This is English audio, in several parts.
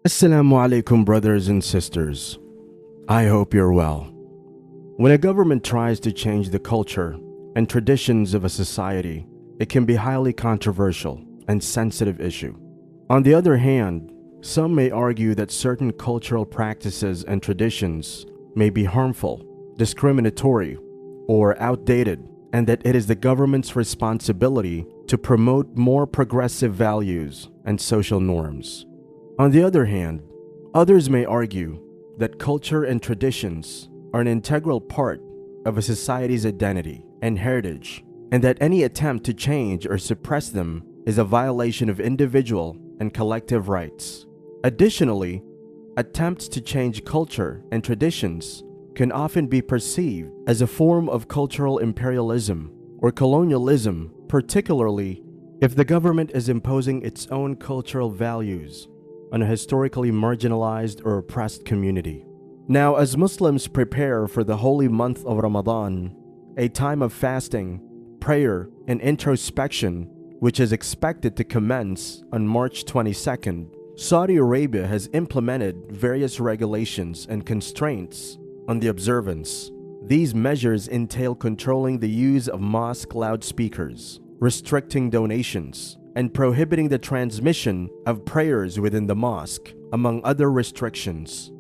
Assalamu alaikum, brothers and sisters. I hope you're well. When a government tries to change the culture and traditions of a society, it can be highly controversial and sensitive issue. On the other hand, some may argue that certain cultural practices and traditions may be harmful, discriminatory, or outdated, and that it is the government's responsibility to promote more progressive values and social norms. On the other hand, others may argue that culture and traditions are an integral part of a society's identity and heritage, and that any attempt to change or suppress them is a violation of individual and collective rights. Additionally, attempts to change culture and traditions can often be perceived as a form of cultural imperialism or colonialism, particularly if the government is imposing its own cultural values on a historically marginalized or oppressed community. Now, as Muslims prepare for the holy month of Ramadan, a time of fasting, prayer, and introspection, which is expected to commence on March 22nd, Saudi Arabia has implemented various regulations and constraints on the observance. These measures entail controlling the use of mosque loudspeakers, restricting donations, and prohibiting the transmission of prayers within the mosque, among other restrictions.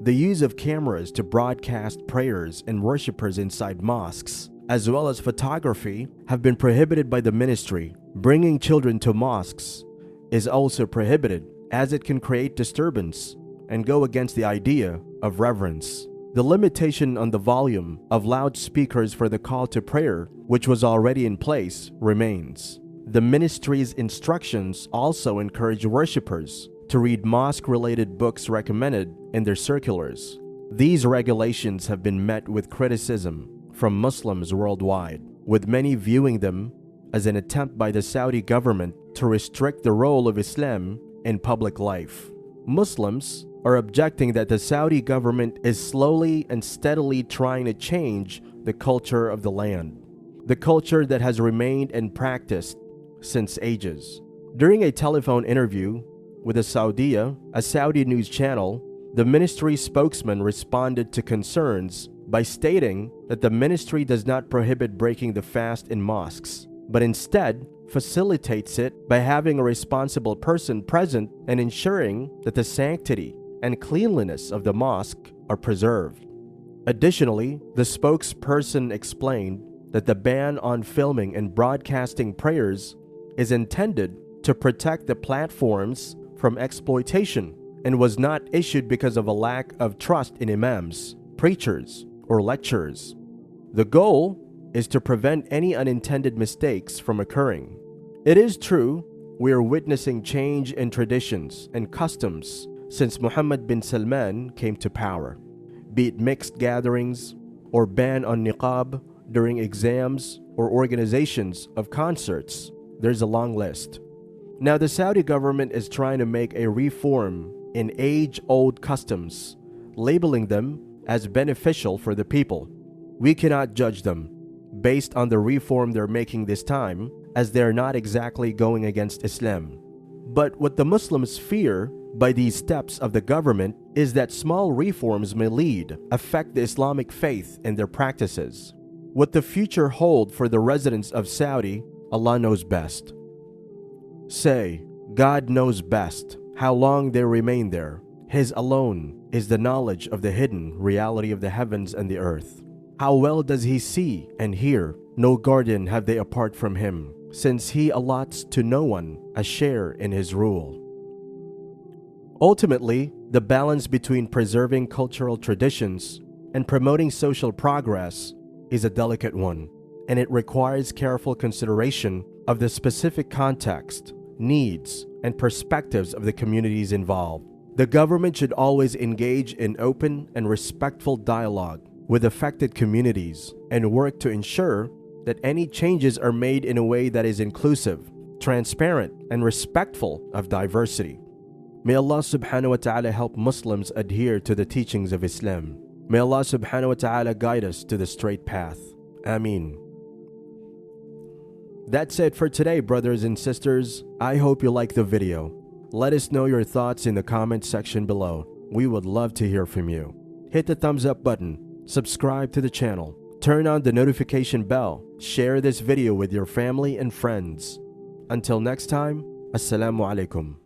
The use of cameras to broadcast prayers and worshippers inside mosques, as well as photography, have been prohibited by the ministry. Bringing children to mosques is also prohibited, as it can create disturbance and go against the idea of reverence. The limitation on the volume of loudspeakers for the call to prayer, which was already in place, remains. The ministry's instructions also encourage worshippers to read mosque-related books recommended in their circulars. These regulations have been met with criticism from Muslims worldwide, with many viewing them as an attempt by the Saudi government to restrict the role of Islam in public life. Muslims are objecting that the Saudi government is slowly and steadily trying to change the culture of the land, the culture that has remained and practiced since ages. During a telephone interview with the Saudiya, a Saudi news channel, the ministry spokesman responded to concerns by stating that the ministry does not prohibit breaking the fast in mosques, but instead facilitates it by having a responsible person present and ensuring that the sanctity and cleanliness of the mosque are preserved. Additionally, the spokesperson explained that the ban on filming and broadcasting prayers is intended to protect the platforms from exploitation and was not issued because of a lack of trust in imams, preachers, or lecturers. The goal is to prevent any unintended mistakes from occurring. It is true, we are witnessing change in traditions and customs since Mohammed bin Salman came to power, be it mixed gatherings or ban on niqab during exams or organizations of concerts. There's a long list. Now, the Saudi government is trying to make a reform in age-old customs, labeling them as beneficial for the people. We cannot judge them based on the reform they're making this time, as they're not exactly going against Islam. But what the Muslims fear by these steps of the government is that small reforms may affect the Islamic faith and their practices. What the future holds for the residents of Saudi, Allah knows best. Say, God knows best how long they remain there. His alone is the knowledge of the hidden reality of the heavens and the earth. How well does He see and hear? No guardian have they apart from Him, since He allots to no one a share in His rule. Ultimately, the balance between preserving cultural traditions and promoting social progress is a delicate one, and it requires careful consideration of the specific context, needs, and perspectives of the communities involved. The government should always engage in open and respectful dialogue with affected communities and work to ensure that any changes are made in a way that is inclusive, transparent, and respectful of diversity. May Allah subhanahu wa ta'ala help Muslims adhere to the teachings of Islam. May Allah subhanahu wa ta'ala guide us to the straight path. Ameen. That's it for today, brothers and sisters. I hope you like the video. Let us know your thoughts in the comment section below. We would love to hear from you. Hit the thumbs up button, subscribe to the channel, turn on the notification bell, share this video with your family and friends. Until next time, Assalamu alaikum.